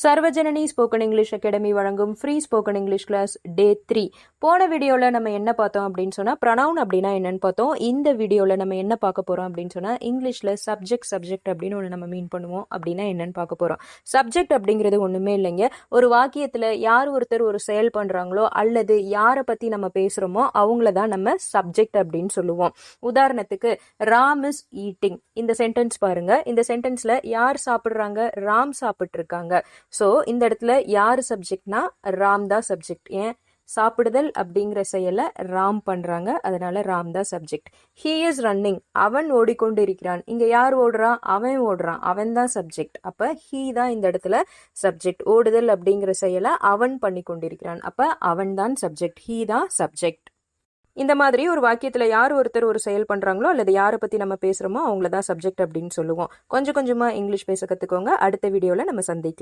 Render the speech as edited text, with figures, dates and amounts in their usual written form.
சர்வஜனனி spoken English academy வழங்கும் free spoken English class day 3. போன வீடியோவில் நம்ம என்ன பார்த்தோம் அப்படின்னு சொன்னால் ப்ரொனவுன் அப்படின்னா என்னன்னு பார்த்தோம். இந்த வீடியோவில் நம்ம என்ன பார்க்க போகிறோம் அப்படின்னு சொன்னால் இங்கிலீஷில் சப்ஜெக்ட் அப்படின்னு ஒன்று நம்ம மீன் பண்ணுவோம். அப்படின்னா என்னன்னு பார்க்க போகிறோம். சப்ஜெக்ட் அப்படிங்கிறது ஒன்றுமே இல்லைங்க. ஒரு வாக்கியத்தில் யார் ஒருத்தர் ஒரு செயல் பண்ணுறாங்களோ அல்லது யாரை பற்றி நம்ம பேசுகிறோமோ அவங்கள தான் நம்ம சப்ஜெக்ட் அப்படின்னு சொல்லுவோம். உதாரணத்துக்கு ராம் இஸ் ஈட்டிங். இந்த சென்டென்ஸ் பாருங்க. இந்த சென்டென்ஸில் யார் சாப்பிட்றாங்க? ராம் சாப்பிட்டு இருக்காங்க. ஸோ இந்த இடத்துல யார் சப்ஜெக்ட்னா ராம் தான் சப்ஜெக்ட். ஏன்? சாப்பிடுதல் அப்படிங்கிற செயலை ராம் பண்றாங்க, அதனால ராம் தான் சப்ஜெக்ட். He is running. அவன் ஓடிக்கொண்டு இருக்கிறான். இங்க யார் ஓடுறான்? அவன் ஓடுறான், அவன் தான் சப்ஜெக்ட். அப்ப ஹீ தான் இந்த இடத்துல சப்ஜெக்ட். ஓடுதல் அப்படிங்கிற செயலை அவன் பண்ணி கொண்டிருக்கிறான், அப்ப அவன் தான் சப்ஜெக்ட், ஹீ தான் சப்ஜெக்ட். இந்த மாதிரி ஒரு வாக்கியத்தில் யார் ஒருத்தர் ஒரு செயல் பண்ணுறாங்களோ அல்லது யாரை பற்றி நம்ம பேசுகிறோமோ அவங்கள தான் சப்ஜெக்ட் அப்படின்னு சொல்லுவோம். கொஞ்சம் கொஞ்சமாக இங்கிலீஷ் பேச கற்றுக்கோங்க. அடுத்த வீடியோவில் நம்ம சந்திக்கலாம்.